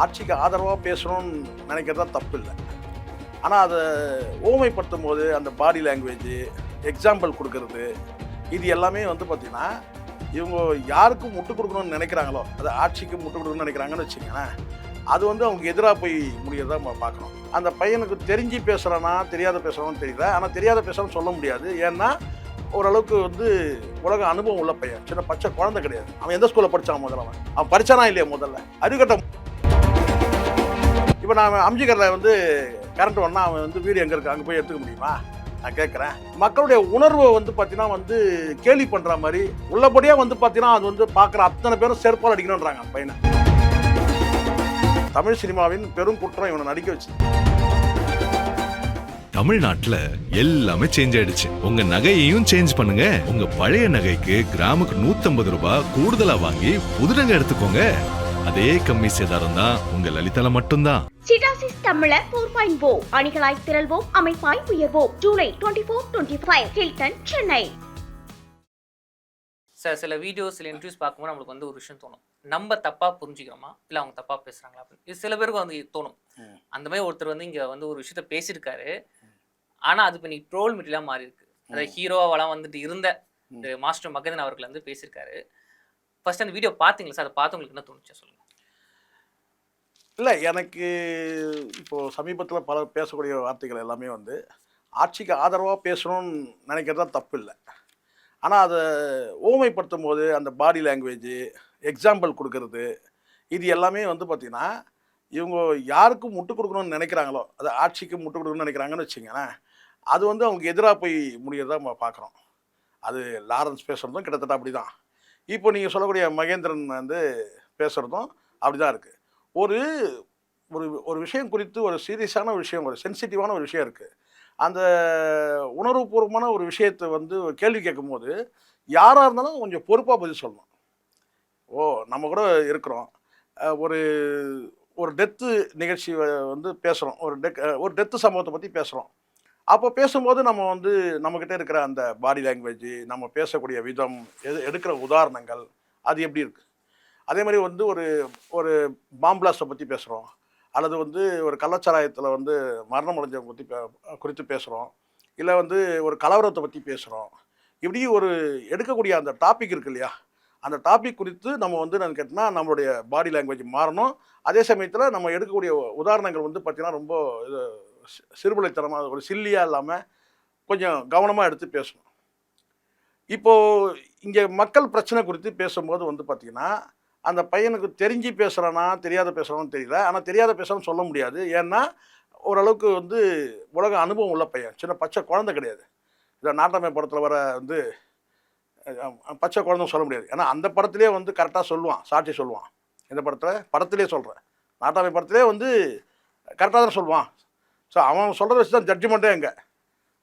ஆட்சிக்கு ஆதரவாக பேசணும்னு நினைக்கிறதா தப்பு இல்லை. ஆனால் அதை ஓமைப்படுத்தும் போது அந்த பாடி லாங்குவேஜ், எக்ஸாம்பிள் கொடுக்கறது, இது எல்லாமே வந்து பார்த்திங்கன்னா இவங்க யாருக்கும் முட்டு கொடுக்கணும்னு நினைக்கிறாங்களோ, அது ஆட்சிக்கு முட்டு கொடுக்கணும்னு நினைக்கிறாங்கன்னு வச்சுக்கோங்களேன், அது வந்து அவங்க எதிராக போய் முடியறதா நம்ம பார்க்கணும். அந்த பையனுக்கு தெரிஞ்சு பேசுகிறானா தெரியாத பேசுகிறான்னு தெரியல. ஆனால் தெரியாத பேசுகிறான்னு சொல்ல முடியாது. ஏன்னா ஓரளவுக்கு வந்து உலக அனுபவம் உள்ள பையன், சின்ன பச்சை குழந்தை கிடையாது. அவன் எந்த ஸ்கூலில் படித்தான் முதல்ல? அவன் படித்தானா இல்லையா முதல்ல? அறிவுக்கட்டம். இப்போ நான் அம்ஜிகரில் வந்து கரண்ட் ஒன்றா அவன் வந்து வீடு எங்கே இருக்குது அங்கே போய் எடுத்துக்க முடியுமா? நான் கேட்குறேன். மக்களுடைய உணர்வை வந்து பார்த்தீங்கன்னா வந்து கேலி பண்ணுற மாதிரி உள்ளபடியாக வந்து பார்த்தீங்கன்னா அது வந்து பார்க்குற அத்தனை பேரும் செருப்பால் அடிக்கணுன்றாங்க அந்த பையனை. தமிழ் சினிமாவின் பெரும் குற்றம் இவனை நடிக்க வச்சு. தமிழ்நாட்டுல எல்லாமே சேஞ்ச் ஆயிடுச்சு. உங்க நகையையும் சேஞ்ச் பண்ணுங்க. உங்க பழைய நகைக்கு கிராமுக்கு 150 ரூபாய் கூடுதலா வாங்கி புது நகை எடுத்துக்கோங்க. அதே கம்மி சேதாரம் தான் உங்க லலிதால மட்டும்தான். சிடாசிஸ் தமிழர் 4.0 அணிகளாய் திரள்வோம், அமைப்பாய் உயர்வோம். ஜூலை 24-25 ஹில்டன், சென்னை. சார், சில வீடியோஸ் சில இன்டர்வியூஸ் பார்க்கும்போது நம்மளுக்கு வந்து ஒரு விஷயம் தோணும், நம்ம தப்பா புரிஞ்சுக்கிறோமா இல்லை அவங்க தப்பா பேசுறாங்களா அப்படின்னு. இது சில பேருக்கு வந்து தோணும். அந்த மாதிரி ஒருத்தர் வந்து இங்க வந்து ஒரு விஷயத்த பேசியிருக்காரு, ஆனா அது இப்போ நீ ட்ரோல் மெட்டீரியலாக மாறி இருக்கு. அதாவது ஹீரோவாலாம் வந்துட்டு இருந்த மாஸ்டர் மகதன் அவர்கள் வந்து பேசியிருக்காரு. ஃபர்ஸ்ட் அந்த வீடியோ பார்த்தீங்களா சார்? அதை பார்த்து உங்களுக்கு என்ன தோணுச்சு சொல்லுங்க. இல்லை, எனக்கு இப்போது சமீபத்தில் பல பேசக்கூடிய வார்த்தைகள் எல்லாமே வந்து ஆட்சிக்கு ஆதரவாக பேசணும்னு நினைக்கிறதா தப்பு இல்லை. ஆனால் அதை ஓமைப்படுத்தும் போது அந்த பாடி லாங்குவேஜ், எக்ஸாம்பிள் கொடுக்கறது, இது எல்லாமே வந்து பார்த்திங்கன்னா இவங்க யாருக்கும் முட்டு கொடுக்கணும்னு நினைக்கிறாங்களோ, அது ஆட்சிக்கு முட்டு கொடுக்கணும்னு நினைக்கிறாங்கன்னு வச்சுங்களேன், அது வந்து அவங்க எதிராக போய் முடியறதா நம்ம பார்க்குறோம். அது லாரன்ஸ் பேசுகிறதும் கிட்டத்தட்ட அப்படி தான். இப்போ நீங்கள் சொல்லக்கூடிய மகேந்திரன் வந்து பேசுகிறதும் அப்படி தான் இருக்குது. ஒரு ஒரு ஒரு விஷயம் குறித்து ஒரு சீரியஸான விஷயம், ஒரு சென்சிட்டிவான ஒரு விஷயம் இருக்குது. அந்த உணர்வுபூர்வமான ஒரு விஷயத்தை வந்து கேள்வி கேட்கும்போது யாராக இருந்தாலும் கொஞ்சம் பொறுப்பாக பதில் சொல்லணும். நம்ம கூட இருக்கிறோம், ஒரு ஒரு டெத்து நிகழ்ச்சி வந்து பேசுகிறோம், ஒரு டெத்து சம்பவத்தை பற்றி பேசுகிறோம். அப்போ பேசும்போது நம்ம வந்து நம்மக்கிட்ட இருக்கிற அந்த பாடி லாங்குவேஜ், நம்ம பேசக்கூடிய விதம், எடுக்கிற உதாரணங்கள், அது எப்படி இருக்குது. அதே மாதிரி வந்து ஒரு ஒரு பாம்பிளாஸ்ட்டை பற்றி பேசுகிறோம், அல்லது வந்து ஒரு கள்ளச்சாராயத்தில் வந்து மரணம் அடைஞ்சவங்க பற்றி குறித்து பேசுகிறோம், இல்லை வந்து ஒரு கலவரத்தை பற்றி பேசுகிறோம். இப்படி ஒரு எடுக்கக்கூடிய அந்த டாபிக் இருக்கு இல்லையா, அந்த டாபிக் குறித்து நம்ம வந்து நான் கேட்டால் நம்மளுடைய பாடி லாங்குவேஜ் மாறணும். அதே சமயத்தில் நம்ம எடுக்கக்கூடிய உதாரணங்கள் வந்து பார்த்திங்கன்னா ரொம்ப இது சிறுபிள்ளைத்தனமாக, ஒரு சில்லியாக இல்லாமல் கொஞ்சம் கவனமாக எடுத்து பேசணும். இப்போது இங்கே மக்கள் பிரச்சனை குறித்து பேசும்போது வந்து பார்த்திங்கன்னா அந்த பையனுக்கு தெரிஞ்சு பேசுகிறானா தெரியாத பேசுகிறான்னு தெரியல. ஆனால் தெரியாத பேசுகிறான்னு சொல்ல முடியாது. ஏன்னா ஓரளவுக்கு வந்து உலக அனுபவம் உள்ள பையன், சின்ன பச்சை குழந்தை கிடையாது. இதை நாட்டாமை படத்தில் வர வந்து பச்சை குழந்தைன்னு சொல்ல முடியாது. ஏன்னா அந்த படத்துலேயே வந்து கரெக்டாக சொல்லுவான், சாட்சி சொல்லுவான். இந்த படத்துலேயே சொல்கிறேன், நாட்டாமை படத்துலேயே வந்து கரெக்டாக தான் சொல்லுவான். ஸோ அவன் சொல்கிறத வச்சு தான் ஜட்ஜ்மெண்ட்டே எங்கே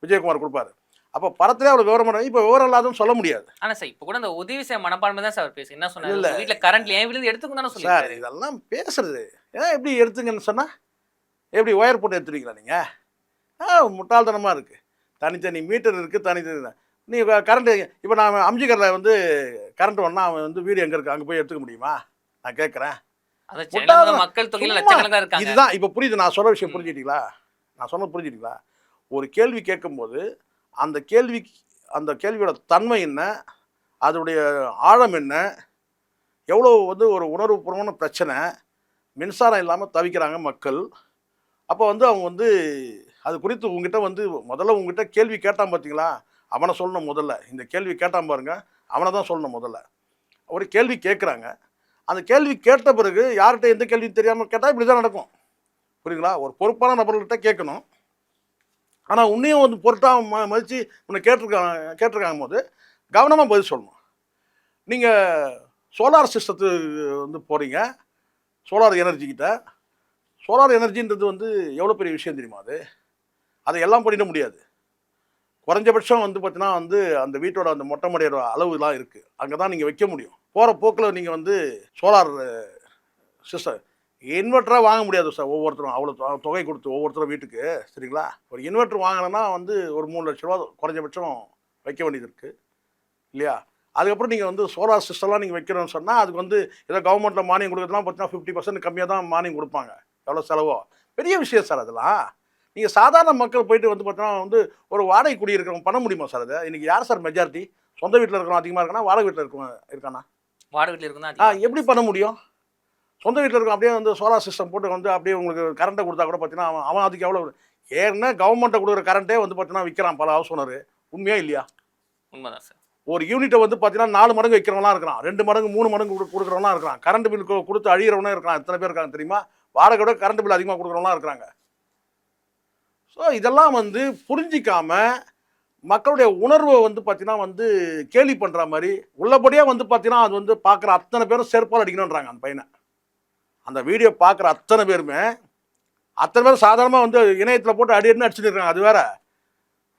விஜயகுமார் கொடுப்பாரு. அப்போ படத்துலேயே அவளுக்கு விவரம், இப்போ விவரம் இல்லாதன்னு சொல்ல முடியாது. ஆனால் சார் இப்போ கூட அந்த உதவி செய்ய மனப்பான்மை தான் சார் பேசு. என்ன சொன்னார்? இல்லை, வீட்டில் கரண்ட்ல என் வீடு எடுத்துக்கணும் தானே சொல்லி சார். இதெல்லாம் பேசுறது ஏன் எப்படி எடுத்துங்கன்னு சொன்னால் எப்படி ஒயர் போட்டு எடுத்துருவீங்களா நீங்கள்? முட்டாள்தனமாக இருக்குது. தனித்தனி மீட்டர் இருக்குது, தனித்தனி. நீ கரண்ட்டு இப்போ நான் அம்ஜிகரில் வந்து கரண்ட் ஒன்றா அவன் வந்து வீடு எங்கே இருக்குது அங்கே போய் எடுத்துக்க முடியுமா? நான் கேட்குறேன். மக்கள் தொகையில் லட்சக்கணக்காக இருக்காங்க. இதுதான் இப்போ புரியுது. நான் சொல்கிற விஷயம் புரிஞ்சுக்கிட்டீங்களா? நான் சொன்ன புரிஞ்சுக்கிட்டீங்களா? ஒரு கேள்வி கேட்கும்போது அந்த கேள்வியோட தன்மை என்ன, அதோடைய ஆழம் என்ன, எவ்வளோ வந்து ஒரு உணர்வுபூர்வமான பிரச்சனை, மின்சாரம் இல்லாமல் தவிக்கிறாங்க மக்கள். அப்போ வந்து அவங்க வந்து அது குறித்து உங்ககிட்ட வந்து முதல்ல உங்ககிட்ட கேள்வி கேட்டான் பார்த்தீங்களா, அவனை சொல்லணும். முதல்ல இந்த கேள்வி கேட்டான் பாருங்க, அவனை தான் சொல்லணும். முதல்ல ஒரு கேள்வி கேட்குறாங்க, அந்த கேள்வி கேட்ட பிறகு யார்கிட்ட எந்த கேள்வி தெரியாமல் கேட்டால் இப்படி தான் நடக்கும். புரியுங்களா? ஒரு பொறுப்பான நபர்கள்கிட்ட கேட்கணும். ஆனால் உன்னையும் வந்து பொருட்டாக மதித்து உன்னை கேட்டிருக்காங்க போது கவனமாக பதில் சொல்லணும். நீங்கள் சோலார் சிஸ்டத்துக்கு வந்து போகிறீங்க, சோலார் எனர்ஜின்றது வந்து எவ்வளோ பெரிய விஷயம் தெரியுமா? அதை எல்லாம் பண்ணிட முடியாது. குறைஞ்சபட்சம் வந்து பார்த்தீங்கன்னா வந்து அந்த வீட்டோட அந்த மொட்டை மாடியோட அளவுலாம் இருக்குது, அங்கே தான் நீங்கள் வைக்க முடியும். போகிற போக்கில் நீங்கள் வந்து சோலார் சிஸ்டம் இன்வெர்ட்டராக வாங்க முடியாது சார். ஒவ்வொருத்தரும் அவ்வளோ தொகை கொடுத்து ஒவ்வொருத்தரும் வீட்டுக்கு, சரிங்களா? ஒரு இன்வெர்ட்டர் வாங்கினா வந்து ஒரு 3 லட்ச ரூபா குறைஞ்சபட்சம் வைக்க வேண்டியது இருக்குது இல்லையா? அதுக்கப்புறம் நீங்கள் வந்து சோலார் சிஸ்டம்லாம் நீங்கள் வைக்கணும்னு சொன்னால் அதுக்கு வந்து ஏதோ கவர்மெண்ட்டில் மானியம் கொடுக்குறதுலாம் பார்த்தீங்கன்னா 50% கம்மியாக தான் மானியம் கொடுப்பாங்க. எவ்வளோ செலவோ பெரிய விஷயம் சார் அதெல்லாம். நீங்கள் சாதாரண மக்கள் போயிட்டு வந்து பார்த்தீங்கன்னா வந்து ஒரு வாடகை குடியிருக்கிறவங்க பண்ண முடியுமா சார் அதை? இன்றைக்கி யார் சார் மெஜாரிட்டி? சொந்த வீட்டில் இருக்கிறவங்க அதிகமாக இருக்கானா, வாடகை வீட்டில் இருக்கானா? வாடகை வீட்டில் இருக்குன்னா எப்படி பண்ண முடியும்? சொந்த வீட்டில் இருக்கும் அப்படியே வந்து சோலார் சிஸ்டம் போட்டு வந்து அப்படியே உங்களுக்கு கரண்ட்டை கொடுத்தா கூட பார்த்தீங்கன்னா அவன் அதுக்கு எவ்வளோ ஏன்னா கவர்மெண்ட்டை கொடுக்குற கரண்ட்டே வந்து பார்த்தீங்கன்னா விற்கிறான் பல ஹவுஸ் ஓனர். உண்மையா இல்லையா? உண்மைதான் சார். ஒரு யூனிட்டை வந்து பார்த்தீங்கன்னா 4 மடங்கு வைக்கிறவங்களாம் இருக்கிறான், 2 மடங்கு 3 மடங்கு கொடுக்குறவங்களாம் இருக்கிறான், கரண்ட் பில் கொடுத்து அழிகிறவனே இருக்கான். எத்தனை பேர் இருக்காங்க தெரியுமா? வாடகை விட கரண்ட் பில் அதிகமாக கொடுக்குறவங்களாம் இருக்கிறாங்க. ஸோ இதெல்லாம் வந்து புரிஞ்சிக்காம மக்களுடைய உணர்வை வந்து பார்த்தீங்கன்னா வந்து கேலி பண்ணுற மாதிரி உள்ளபடியாக வந்து பார்த்தீங்கன்னா அது வந்து பார்க்குற அத்தனை பேரும் செருப்பால் அடிக்கணுன்றாங்க அந்த பையனை. அந்த வீடியோ பார்க்குற அத்தனை பேருமே சாதாரணமாக வந்து இணையத்தில் போட்டு அடின்னு அடிச்சுட்டு இருக்காங்க. அது வேற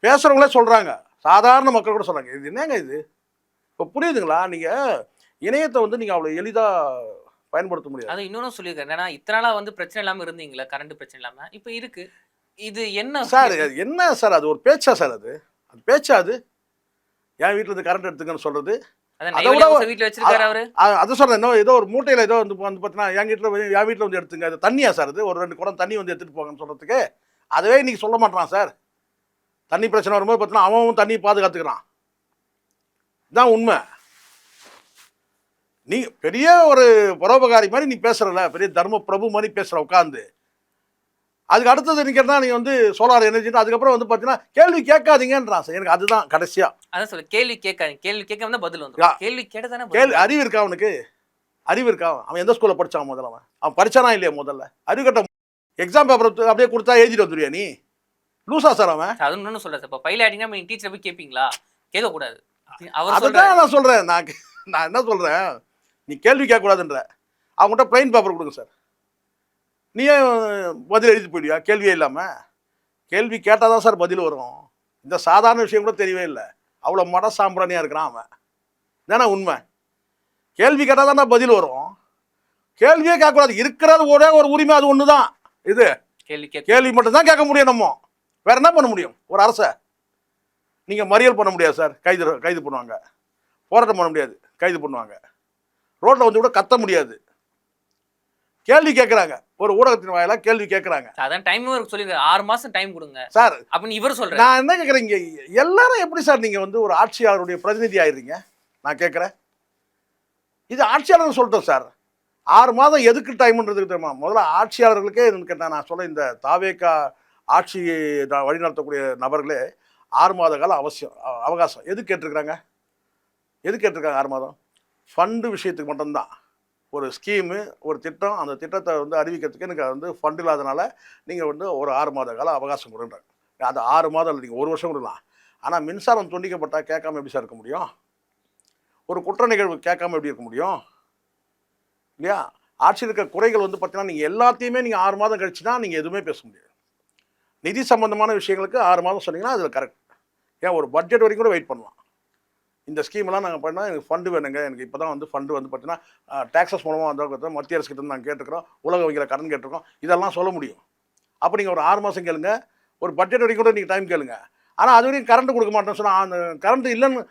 பேசுகிறவங்களே சொல்கிறாங்க, சாதாரண மக்கள் கூட சொல்கிறாங்க, இது என்னங்க இது? இப்போ புரியுதுங்களா? நீங்கள் இணையத்தை வந்து நீங்கள் அவ்வளோ எளிதாக பயன்படுத்த முடியாது. அது இன்னொன்று சொல்லியிருக்காரு, ஏன்னா இத்தனை நாளாக வந்து பிரச்சனை இல்லாமல் இருந்தீங்களா, கரண்ட் பிரச்சனை இல்லாமல், இப்போ இருக்கு. இது என்ன சார்? என்ன சார் அது ஒரு பேச்சா சார்? அது பேச்சா? அது என் வீட்டில் இருந்து கரண்ட் எடுத்துக்கன்னு சொல்கிறது? வீட்டில் வச்சிருக்காரு அவரு. அதை சொல்கிறேன், ஏதோ ஒரு மூட்டையில் ஏதோ வந்து பார்த்தீங்கன்னா என் வீட்டில் வந்து எடுத்துங்க, அது தண்ணியா சார்? அது ஒரு 2 குடம் தண்ணி வந்து எடுத்துகிட்டு போங்கன்னு சொல்கிறதுக்கு அதுவே இன்றைக்கி சொல்ல மாட்டான் சார். தண்ணி பிரச்சனை வரும்போது பார்த்தீங்கன்னா அவன் தண்ணியை பாதுகாத்துக்கிறான். இதுதான் உண்மை. நீ பெரிய ஒரு பரோபகாரி மாதிரி நீ பேசுகிறல, பெரிய தர்ம பிரபு மாதிரி பேசுகிற உட்காந்து. அதுக்கு அடுத்தது நிற்கிறதா நீ வந்து சோலார் எனர்ஜின்னு அதுக்கப்புறம் வந்து பார்த்தீங்கன்னா கேள்வி கேட்காதீங்கன்றான் சார். எனக்கு அதுதான் கடைசியாக அதான் சொல்ல, கேள்வி கேட்காதீங்க, கேள்வி கேட்காம தான் பதில் வந்துடும். கேள்வி கேட்டதானே கேள்வி. அறிவு இருக்கா அவனுக்கு? அறிவு இருக்கா? அவன் எந்த ஸ்கூலில் படித்தான் முதல்ல? அவன் படித்தானா இல்லையா முதல்ல? அறிவு கட்ட எக்ஸாம் பேப்பர் அப்படியே கொடுத்தா எழுதிட்டு வந்துடுவியா நீ? லூசா சார் அவன்? அது ஒன்று சொல்கிறேன் சார். இப்போ பையில ஆட்டிங்கன்னா நீங்கள் டீச்சரை போய் கேட்பீங்களா? கேட்கக்கூடாது. அதுதான் நான் சொல்கிறேன். நான் என்ன சொல்கிறேன், நீ கேள்வி கேட்கக்கூடாதுன்ற. அவங்ககிட்ட பிளைன் பேப்பர் கொடுங்க சார். நீயே பதில் எழுதி போயிடுவியா கேள்வியே இல்லாமல்? கேள்வி கேட்டால் தான் சார் பதில் வரும். இந்த சாதாரண விஷயம் கூட தெரியவே இல்லை. அவ்வளோ மட சாம்பிராணியாக இருக்கிறான் அவன். தானே உண்மை? கேள்வி கேட்டால் தானே பதில் வரும். கேள்வியே கேட்கக்கூடாது. இருக்கிறது ஒரே ஒரு உரிமை, அது ஒன்று தான். இது கேள்வி மட்டும்தான் கேட்க முடியும். நம்ம வேற என்ன பண்ண முடியும்? ஒரு அரசை நீங்கள் மறியல் பண்ண முடியாது சார், கைது பண்ணுவாங்க. போராட்டம் பண்ண முடியாது, கைது பண்ணுவாங்க. ரோட்டில் வந்து கூட கத்த முடியாது. கேள்வி கேட்குறாங்க, ஒரு ஊடகத்தின் வாயிலாக கேள்வி கேட்குறாங்க. அதான் டைம் சொல்லிருக்காரு, 6 மாதம் டைம் கொடுங்க சார் அப்படின்னு இவர் சொல்கிறார். நான் என்ன கேட்குறேன், இங்கே எல்லாரும் எப்படி சார் நீங்கள் வந்து ஒரு ஆட்சியாளருடைய பிரதிநிதி ஆயிடுறீங்க? நான் கேட்குறேன், இது ஆட்சியாளர் சொல்லிட்டோம் சார். 6 மாதம் எதுக்கு டைம்ன்றதுக்கு தெரியுமா? முதல்ல ஆட்சியாளர்களுக்கே கேட்டேன். நான் சொல்ல, இந்த தாவேகா ஆட்சியை வழிநடத்தக்கூடிய நபர்களே 6 மாத கால அவகாசம் எது கேட்டிருக்கிறாங்க? 6 மாதம்? ஃபண்டு விஷயத்துக்கு மட்டும்தான். ஒரு ஸ்கீமு, ஒரு திட்டம், அந்த திட்டத்தை வந்து அறிவிக்கிறதுக்கு எனக்கு வந்து ஃபண்ட் இல்லாதனால நீங்கள் வந்து ஒரு 6 மாத கால அவகாசம் கொடுன்றாங்க. அது 6 மாதம் இல்லை, நீங்கள் 1 வருஷம் கொடுக்கலாம். ஆனால் மின்சாரம் துண்டிக்கப்பட்டால் கேட்காம எப்படி சார் இருக்க முடியும்? ஒரு குற்ற நிகழ்வு கேட்காம எப்படி இருக்க முடியும்? இல்லையா? ஆட்சியில் இருக்கிற குறைகள் வந்து பார்த்தீங்கன்னா நீங்கள் எல்லாத்தையுமே நீங்கள் 6 மாதம் கழிச்சுனா நீங்கள் எதுவுமே பேச முடியாது. நிதி சம்பந்தமான விஷயங்களுக்கு 6 மாதம் சொன்னீங்கன்னா அதில் கரெக்ட். ஏன் ஒரு பட்ஜெட் வரைக்கும் கூட வெயிட் பண்ணலாம். இந்த ஸ்கீம்லாம் நாங்கள் பண்ணால் எனக்கு ஃபண்டு வேணுங்க, எனக்கு இப்போ தான் வந்து ஃபண்டு வந்து பார்த்தீங்கன்னா டேக்ஸஸ் மூலமாக வந்து மத்திய அரசு கிட்ட நாங்கள் கேட்டுருக்கிறோம், உலக வங்கியில் கடன் கேட்டிருக்கோம், இதெல்லாம் சொல்ல முடியும். அப்போ நீங்கள் ஒரு 6 மாதம் கேளுங்க, ஒரு பட்ஜெட் வரைக்கும் கூட நீங்கள் டைம் கேளுங்க. ஆனால் அது வரைக்கும் கரண்ட் கொடுக்க மாட்டேன்னு சொன்னால் அந்த கரண்ட் இல்லைன்னு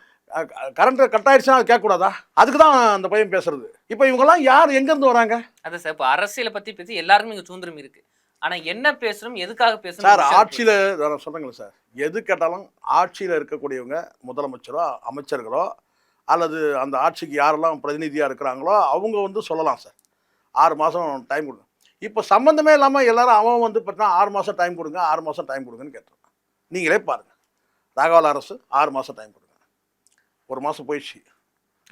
கரண்ட் கட் ஆயிடுச்சுன்னா அது கேட்கக்கூடாதா? அதுக்கு தான் அந்த பையன் பேசுறது. இப்போ இவங்கெல்லாம் யார் எங்கேருந்து வராங்க? அதான் சார், இப்போ அரசியலை பற்றி பேசி எல்லாருக்கும் இங்கே சுதந்திரம் இருக்குது. ஆனால் என்ன பேசணும், எதுக்காக பேசணும் சார்? ஆட்சியில் நான் சொல்கிறேங்களே சார், எது கேட்டாலும் ஆட்சியில் இருக்கக்கூடியவங்க, முதலமைச்சரோ அமைச்சர்களோ அல்லது அந்த ஆட்சிக்கு யாரெல்லாம் பிரதிநிதியாக இருக்கிறாங்களோ அவங்க வந்து சொல்லலாம் சார், 6 மாதம் டைம் கொடுங்க. இப்போ சம்மந்தமே இல்லாமல் எல்லாரும் அவன் வந்து பார்த்தீங்கன்னா 6 மாதம் டைம் கொடுங்க, 6 மாதம் டைம் கொடுங்கன்னு கேட்டுருக்கான். நீங்களே பாருங்கள், ராகவல் அரசு 6 மாதம் டைம் கொடுங்க. 1 மாதம் போயிடுச்சு,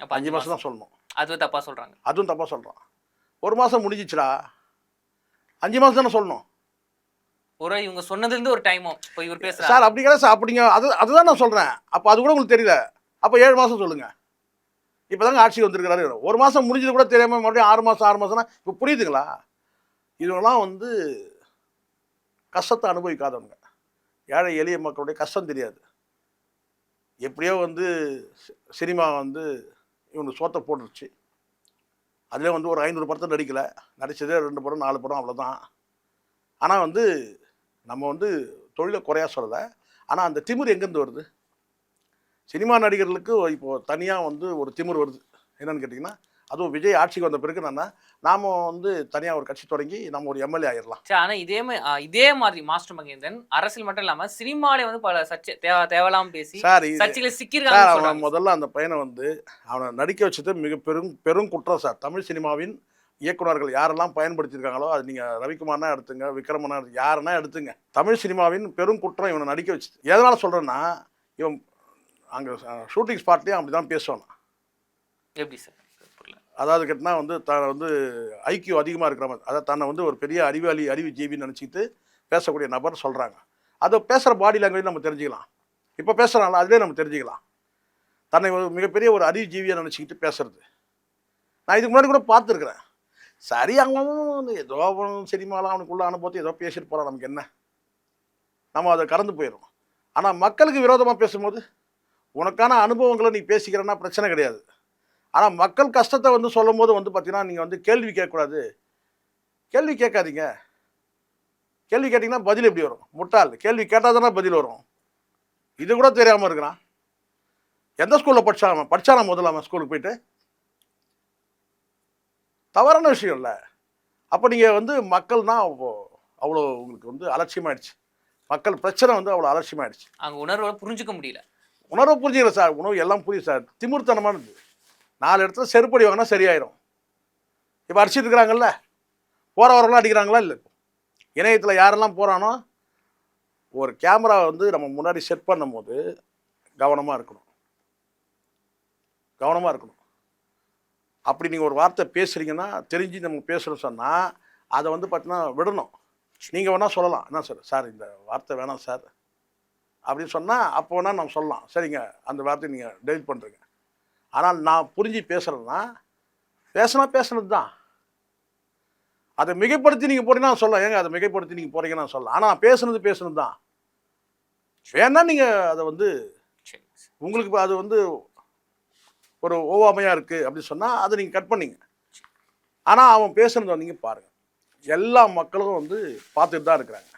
அப்போ 5 மாதம் தான் சொல்லணும். அதுவும் தப்பாக சொல்கிறாங்க. அதுவும் தப்பாக சொல்கிறான். 1 மாதம் முடிஞ்சிச்சுடா, 5 மாதம் தானே சொல்லணும். இவங்க சொன்னதுலேருந்து ஒரு டைமோ இப்போ இவர் பேசுகிறார் சார். அப்படி கிடையாது சார், அப்படிங்க. அதுதான் நான் சொல்கிறேன். அப்போ அது கூட உங்களுக்கு தெரியல. அப்போ 7 மாதம் சொல்லுங்கள். இப்போ தாங்க ஆட்சி வந்திருக்கிறாரு. 1 மாதம் முடிஞ்சது கூட தெரியாமல் மறுபடியும் 6 மாதம்னா இப்போ புரியுதுங்களா? இதெல்லாம் வந்து கஷ்டத்தை அனுபவிக்காதவங்க, ஏழை எளிய மக்களுடைய கஷ்டம் தெரியாது. எப்படியோ வந்து சினிமா வந்து இவனுக்கு சோத்தை போட்டுருச்சு. அதிலே வந்து ஒரு 500 படத்தை நடிக்கலை, நடித்ததே 2 படம் 4 படம், அவ்வளோதான். ஆனால் வந்து நம்ம வந்து தொழிலை குறையா சொல்லலை. ஆனால் அந்த திமிர் எங்கேருந்து வருது? சினிமா நடிகர்களுக்கு இப்போது தனியாக வந்து ஒரு திமிர் வருது. என்னன்னு கேட்டிங்கன்னா, அதுவும் விஜய் ஆட்சிக்கு வந்த பிறகு நாம் வந்து தனியாக ஒரு கட்சி தொடங்கி நம்ம ஒரு எம்எல்ஏ ஆயிடலாம். சரி, ஆனா இதே மாதிரி மாஸ்டர் மகேந்திரன் அரசியல் மட்டும் இல்லாம சினிமாலே வந்து பல சர்ச்சை தேவலாம் பேசி சார் சர்ச்சையில சார் சிக்கிருக்காங்க அவன் முதல்ல அந்த பையனை வந்து அவனை நடிக்க வச்சது மிக பெரும் குற்றம் சார். தமிழ் சினிமாவின் இயக்குனர்கள் யாரெல்லாம் பயன்படுத்தியிருக்காங்களோ, அது நீங்கள் ரவிக்குமார்னா எடுத்துங்க, விக்ரமனா யாருன்னா எடுத்துங்க, தமிழ் சினிமாவின் பெரும் குற்றம் இவனை நடிக்க வச்சுது. எதனால் சொல்கிறேன்னா, இவன் அங்கே ஷூட்டிங் ஸ்பாட்லேயும் அப்படி தான் பேசுவான். எப்படி சார்? அதாவது கேட்டினா வந்து வந்து ஐக்கியூ அதிகமாக இருக்கிற மாதிரி, அதாவது தன்னை வந்து ஒரு பெரிய அறிவு ஜீவின்னு நினச்சிக்கிட்டு பேசக்கூடிய நபர் சொல்கிறாங்க. அதை பேசுகிற பாடி லாங்குவேஜ் நம்ம தெரிஞ்சுக்கலாம். இப்போ பேசுகிறாங்களா அதிலே நம்ம தெரிஞ்சுக்கலாம். தன்னை ஒரு மிகப்பெரிய ஒரு அறிவு ஜீவியாக நினச்சிக்கிட்டு பேசுறது நான் இதுக்கு முன்னாடி கூட பார்த்துருக்குறேன். சரி, அவங்க ஏதோ சினிமாலாம் அவனுக்குள்ள அனுபவத்தை ஏதோ பேசிட்டு போகிறான், நமக்கு என்ன, நம்ம அதை கடந்து போயிடும். ஆனால் மக்களுக்கு விரோதமாக பேசும்போது உனக்கான அனுபவங்களை நீ பேசிக்கிறன்னா பிரச்சனை கிடையாது. ஆனால் மக்கள் கஷ்டத்தை வந்து சொல்லும் போது வந்து பார்த்தீங்கன்னா, நீங்கள் வந்து கேள்வி கேட்கக்கூடாது. கேள்வி கேட்காதீங்க. கேள்வி கேட்டிங்கன்னா பதில் எப்படி வரும்? முட்டாள். கேள்வி கேட்டால் தானே பதில் வரும். இது கூட தெரியாமல் இருக்கிறான். எந்த ஸ்கூலில் படித்தானா முதல்ல அவன் ஸ்கூலுக்கு போயிட்டு? தவறான விஷயம் இல்லை. அப்போ நீங்கள் வந்து மக்கள்னால் அவ்வளோ உங்களுக்கு வந்து அலட்சியமாயிடுச்சு. மக்கள் பிரச்சனை வந்து அவ்வளோ அலட்சியமாயிடுச்சு. அங்கே உணர்வை புரிஞ்சுக்க முடியல. உணர்வை புரிஞ்சுக்கல சார். உணவு எல்லாம் புரியுது சார். திமிர்த்தனமானது. 4 இடத்துல செருப்படி வாங்கினா சரியாயிரும். இப்போ அடிச்சிட்டு இருக்கிறாங்கல்ல, போகிற வரவெல்லாம் அடிக்கிறாங்களா இல்லை? இணையத்தில் யாரெல்லாம் போகிறானோ, ஒரு கேமரா வந்து நம்ம முன்னாடி செட் பண்ணும் போது கவனமாக இருக்கணும். அப்படி நீங்கள் ஒரு வார்த்தை பேசுகிறீங்கன்னா, தெரிஞ்சு நம்ம பேசுகிறோம் சொன்னால் அதை வந்து பார்த்தீங்கன்னா விடணும். நீங்கள் வேணால் சொல்லலாம், என்ன சார் இந்த வார்த்தை வேணாம் சார் அப்படின்னு சொன்னால் அப்போ வேணால் நம்ம சொல்லலாம், சரிங்க அந்த வார்த்தையை நீங்கள் டெலிட் பண்ணுறீங்க. ஆனால் நான் புரிஞ்சு பேசுகிறேன்னா பேசுனது தான். அதை மிகைப்படுத்தி நீங்கள் போகிறீங்கன்னா நான் சொல்லலாம், ஏங்க அதை மிகைப்படுத்தி நீங்கள் போகிறீங்கன்னு நான் சொல்லலாம். ஆனால் பேசுனது தான். வேணா நீங்கள் அதை வந்து உங்களுக்கு அது வந்து ஒரு ஓவாமையாக இருக்குது அப்படின்னு சொன்னால் அதை நீங்கள் கட் பண்ணிங்க. ஆனால் அவன் பேசுனதை நீங்கள் பாருங்கள். எல்லா மக்களும் வந்து பார்த்துட்டு தான் இருக்கிறாங்க.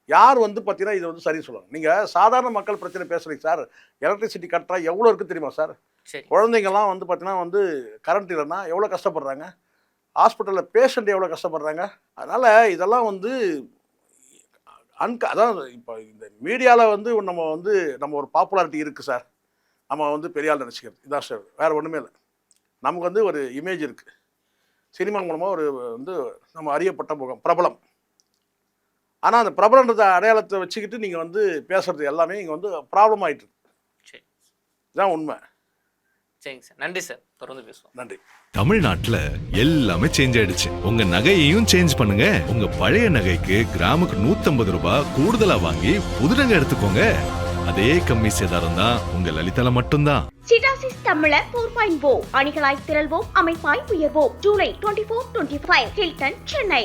யார் வந்து பார்த்தீங்கன்னா இதை வந்து சரி சொல்லணும். நீங்கள் சாதாரண மக்கள் பிரச்சனை பேசுகிறீங்க சார். எலக்ட்ரிசிட்டி கட்டுறா எவ்வளோ இருக்குது தெரியுமா சார்? குழந்தைங்கள்லாம் வந்து பார்த்தீங்கன்னா வந்து கரண்ட் இல்லைன்னா எவ்வளோ கஷ்டப்படுறாங்க. ஹாஸ்பிட்டலில் பேஷண்ட் எவ்வளோ கஷ்டப்படுறாங்க. அதனால் இதெல்லாம் வந்து அதான் இப்போ இந்த மீடியாவில் வந்து நம்ம ஒரு பாப்புலாரிட்டி இருக்குது சார். நம்ம வந்து பெரிய ஆள் நினச்சிக்கிறது இதான் சார், வேறு ஒன்றுமே இல்லை. நமக்கு வந்து ஒரு இமேஜ் இருக்குது. சினிமா மூலமாக ஒரு வந்து நம்ம அறியப்பட்ட முகம், பிரபலம். ஆனால் அந்த பிரபலன்றத அடையாளத்தை வச்சுக்கிட்டு நீங்கள் வந்து பேசுகிறது எல்லாமே இங்கே வந்து ப்ராப்ளம் ஆகிட்டு இருக்கு. இதுதான் உண்மை. சரிங்க சார், நன்றி சார், தொடர்ந்து பேசுவோம். நன்றி. தமிழ்நாட்டுல எல்லாமே சேஞ்ச் ஆயிடுச்சு. உங்க நகையையும் சேஞ்ச் பண்ணுங்க. உங்க பழைய நகைக்கு கிராமுக்கு 150 ரூபாய் கூடுதலா வாங்கி புது நகை எடுத்துக்கோங்க. அதே கம்மி சேதாரம் தான் உங்க லலிதால மட்டும்தான். சிட்டாசிஸ் தமிழர் 4.0 அணிகளாய் திரள்வோம், அமைப்பாய் உயர்வோம். ஜூலை 24-25 ஹில்டன், சென்னை.